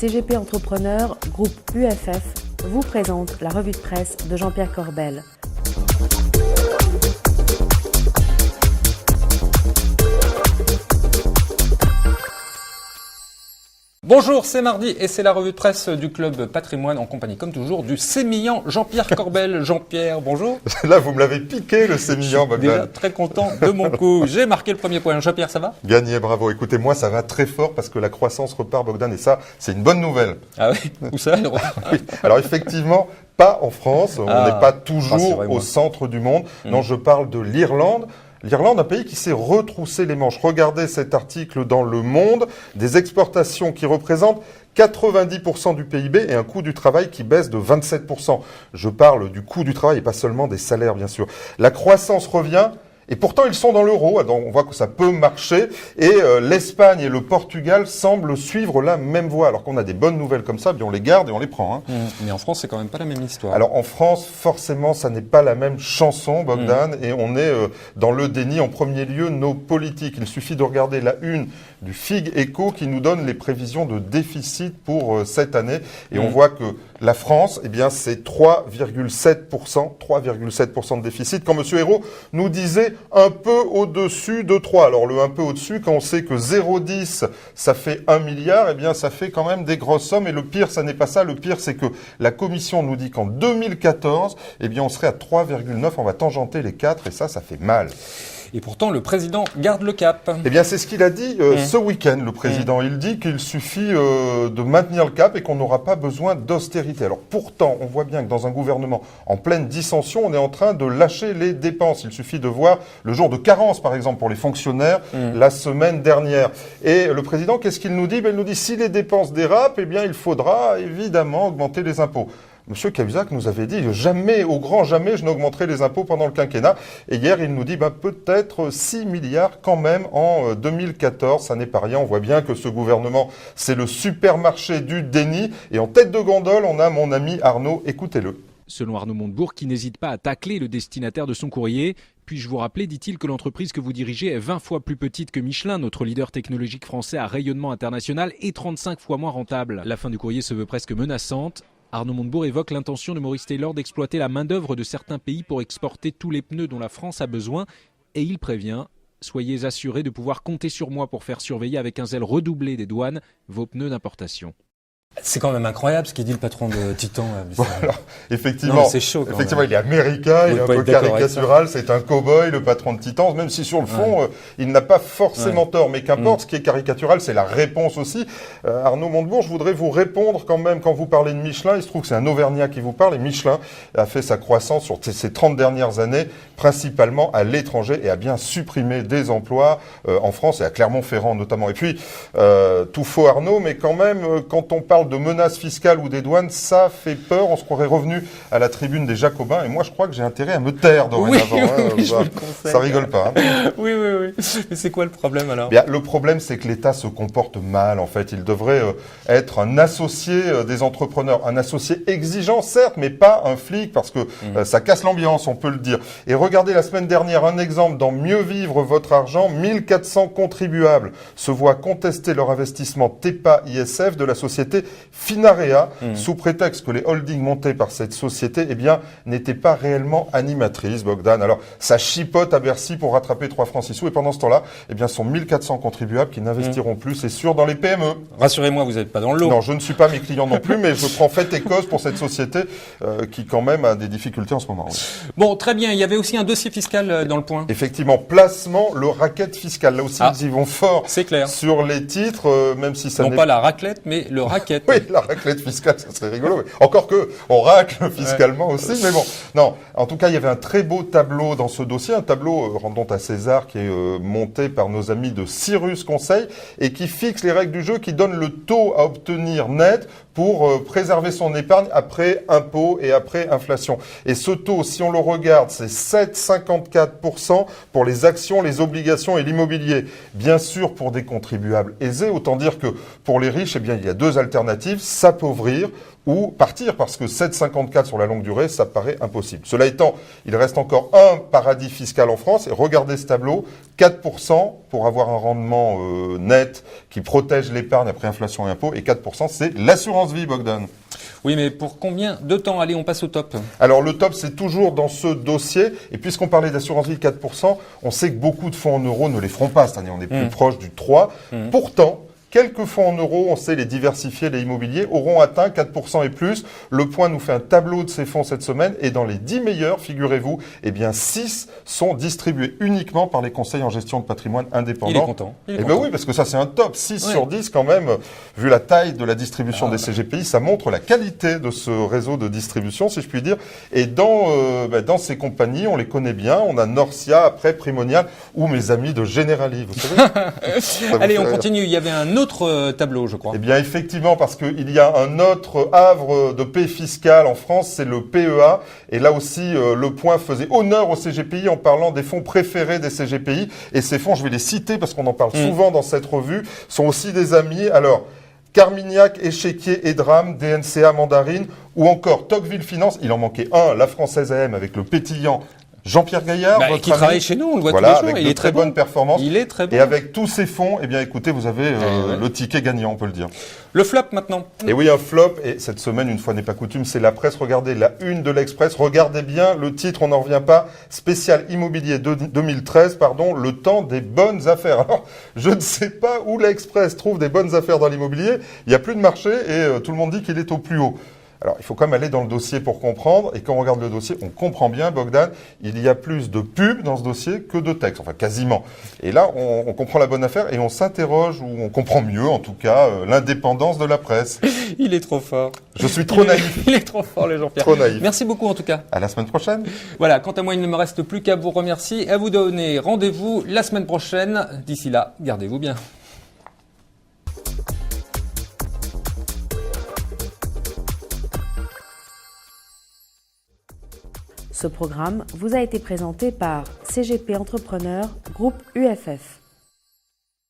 CGP Entrepreneur, groupe UFF, vous présente la revue de presse de Jean-Pierre Corbel. Bonjour, c'est mardi et c'est la revue de presse du Club Patrimoine en compagnie, comme toujours, du sémillant Jean-Pierre Corbel. Jean-Pierre, bonjour. Là, vous me l'avez piqué, le sémillant, Bogdan. Déjà très content de mon coup. J'ai marqué le premier point. Jean-Pierre, ça va? Gagné, bravo. Écoutez, moi, ça va très fort parce que la croissance repart, Bogdan, et ça, c'est une bonne nouvelle. Ah oui? Où ça, elle repart? Oui. Alors, effectivement, pas en France. On n'est pas toujours au centre du monde. Non, je parle de l'Irlande. L'Irlande, un pays qui s'est retroussé les manches. Regardez cet article dans Le Monde, des exportations qui représentent 90% du PIB et un coût du travail qui baisse de 27%. Je parle du coût du travail et pas seulement des salaires, bien sûr. La croissance revient. Et pourtant, ils sont dans l'euro, donc on voit que ça peut marcher. Et l'Espagne et le Portugal semblent suivre la même voie. Alors qu'on a des bonnes nouvelles comme ça, bien on les garde et on les prend. Hein. Mais en France, c'est quand même pas la même histoire. Alors en France, forcément, ça n'est pas la même chanson, Bogdan. Et on est dans le déni. En premier lieu, nos politiques. Il suffit de regarder la une du Fig Echo qui nous donne les prévisions de déficit pour cette année. Et on voit que la France, eh bien, c'est 3,7% de déficit. Quand M. Hérault nous disait un peu au-dessus de 3. Alors le un peu au-dessus, quand on sait que 0,10, ça fait 1 milliard, eh bien, ça fait quand même des grosses sommes. Et le pire, ça n'est pas ça. Le pire, c'est que la Commission nous dit qu'en 2014, eh bien, on serait à 3,9. On va tangenter les 4 et ça fait mal. Et pourtant, le président garde le cap. Eh bien, c'est ce qu'il a dit ce week-end, le président. Il dit qu'il suffit de maintenir le cap et qu'on n'aura pas besoin d'austérité. Alors pourtant, on voit bien que dans un gouvernement en pleine dissension, on est en train de lâcher les dépenses. Il suffit de voir le jour de carence, par exemple, pour les fonctionnaires, la semaine dernière. Et le président, qu'est-ce qu'il nous dit? Il nous dit, si les dépenses dérapent, eh bien, il faudra évidemment augmenter les impôts. Monsieur Cahuzac nous avait dit jamais, au grand jamais, je n'augmenterai les impôts pendant le quinquennat. Et hier, il nous dit peut-être 6 milliards quand même en 2014. Ça n'est pas rien. On voit bien que ce gouvernement, c'est le supermarché du déni. Et en tête de gondole, on a mon ami Arnaud. Écoutez-le. Selon Arnaud Montebourg, qui n'hésite pas à tacler le destinataire de son courrier. Puis-je vous rappeler, dit-il, que l'entreprise que vous dirigez est 20 fois plus petite que Michelin, notre leader technologique français à rayonnement international, et 35 fois moins rentable. La fin du courrier se veut presque menaçante. Arnaud Montebourg évoque l'intention de Maurice Taylor d'exploiter la main-d'œuvre de certains pays pour exporter tous les pneus dont la France a besoin. Et il prévient, soyez assurés de pouvoir compter sur moi pour faire surveiller avec un zèle redoublé des douanes vos pneus d'importation. C'est quand même incroyable ce qu'il dit le patron de Titan. Voilà. Effectivement, c'est chaud. Effectivement, il est américain, il est un peu caricatural, c'est un cow-boy, le patron de Titan, même si sur le fond, il n'a pas forcément tort. Mais qu'importe, ce qui est caricatural, c'est la réponse aussi. Arnaud Montebourg, je voudrais vous répondre quand même quand vous parlez de Michelin. Il se trouve que c'est un Auvergnat qui vous parle et Michelin a fait sa croissance sur ces 30 dernières années, principalement à l'étranger et a bien supprimé des emplois en France et à Clermont-Ferrand notamment. Et puis, tout faux Arnaud, mais quand même, quand on parle de menaces fiscales ou des douanes, ça fait peur. On se croirait revenu à la tribune des Jacobins. Et moi, je crois que j'ai intérêt à me taire dorénavant. Oui, je vous le conseille. Ça rigole pas. Hein. Oui. Mais c'est quoi le problème alors? Bien, le problème, c'est que l'État se comporte mal, en fait. Il devrait être un associé des entrepreneurs. Un associé exigeant, certes, mais pas un flic, parce que ça casse l'ambiance, on peut le dire. Et regardez, la semaine dernière, un exemple dans Mieux vivre votre argent. 1400 contribuables se voient contester leur investissement TEPA-ISF de la société Finarea, sous prétexte que les holdings montés par cette société, eh bien, n'étaient pas réellement animatrices, Bogdan. Alors, ça chipote à Bercy pour rattraper 3 francs 6 sous. Et pendant ce temps-là, eh bien, ce sont 1400 contribuables qui n'investiront plus, c'est sûr, dans les PME. Rassurez-moi, vous n'êtes pas dans l'eau. Non, je ne suis pas mes clients non plus, mais je prends fait et cause pour cette société qui, quand même, a des difficultés en ce moment. Oui. Bon, très bien. Il y avait aussi un dossier fiscal dans le point. Effectivement, placement, le racket fiscal. Là aussi, ils y vont fort. C'est clair. Sur les titres, même si ça n'est pas la raclette, mais le racket. Oui, la raclette fiscale, ça serait rigolo. Encore que, on racle fiscalement aussi, mais bon. Non, en tout cas, il y avait un très beau tableau dans ce dossier, un tableau, rendons à César, qui est monté par nos amis de Cyrus Conseil et qui fixe les règles du jeu, qui donne le taux à obtenir net pour préserver son épargne après impôt et après inflation. Et ce taux, si on le regarde, c'est 7,54% pour les actions, les obligations et l'immobilier. Bien sûr, pour des contribuables aisés, autant dire que pour les riches, eh bien, il y a deux alternatives. alternative, s'appauvrir ou partir, parce que 7,54 sur la longue durée, ça paraît impossible. Cela étant, il reste encore un paradis fiscal en France, et regardez ce tableau, 4% pour avoir un rendement net qui protège l'épargne après inflation et impôts, et 4% c'est l'assurance vie, Bogdan. Oui, mais pour combien de temps? Allez, on passe au top. Alors le top, c'est toujours dans ce dossier, et puisqu'on parlait d'assurance vie 4%, on sait que beaucoup de fonds en euros ne les feront pas cette année, on est plus proche du 3%. Pourtant, quelques fonds en euros, on sait les diversifier, les immobiliers, auront atteint 4% et plus. Le Point nous fait un tableau de ces fonds cette semaine, et dans les 10 meilleurs, figurez-vous, eh bien 6 sont distribués uniquement par les conseils en gestion de patrimoine indépendants. Il est content. Eh bien oui, parce que ça c'est un top. 6 sur 10 quand même, vu la taille de la distribution des CGPI, ça montre la qualité de ce réseau de distribution, si je puis dire. Et dans ces compagnies, on les connaît bien. On a Norcia, après Primonial, ou mes amis de Generali, vous savez. Allez, on continue. Il y avait un autre tableau, je crois. Eh bien, effectivement, parce qu'il y a un autre havre de paix fiscale en France, c'est le PEA. Et là aussi, le Point faisait honneur aux CGPI en parlant des fonds préférés des CGPI. Et ces fonds, je vais les citer parce qu'on en parle souvent dans cette revue, sont aussi des amis. Alors, Carmignac, Échiquier, Edram, DNCA, Mandarine, ou encore Tocqueville Finance. Il en manquait un, la Française AM avec le pétillant Jean-Pierre Gaillard, votre qui ami, travaille chez nous, on le voit voilà, tous les jours. avec Il est très bonnes performances. Il est très bon. Et avec tous ces fonds, eh bien, écoutez, vous avez le ticket gagnant, on peut le dire. Le flop maintenant. Et oui, un flop. Et cette semaine, une fois n'est pas coutume, c'est la presse. Regardez la une de l'Express. Regardez bien le titre, on n'en revient pas. Spécial immobilier 2013, pardon, le temps des bonnes affaires. Alors, je ne sais pas où l'Express trouve des bonnes affaires dans l'immobilier. Il n'y a plus de marché et tout le monde dit qu'il est au plus haut. Alors, il faut quand même aller dans le dossier pour comprendre. Et quand on regarde le dossier, on comprend bien, Bogdan, il y a plus de pubs dans ce dossier que de textes. Enfin, quasiment. Et là, on comprend la bonne affaire et on s'interroge, ou on comprend mieux, en tout cas, l'indépendance de la presse. Il est trop fort. Je suis trop naïf. Il est trop fort, le Jean-Pierre. Trop naïf. Merci beaucoup, en tout cas. À la semaine prochaine. Voilà. Quant à moi, il ne me reste plus qu'à vous remercier et à vous donner rendez-vous la semaine prochaine. D'ici là, gardez-vous bien. Ce programme vous a été présenté par CGP Entrepreneur Groupe UFF.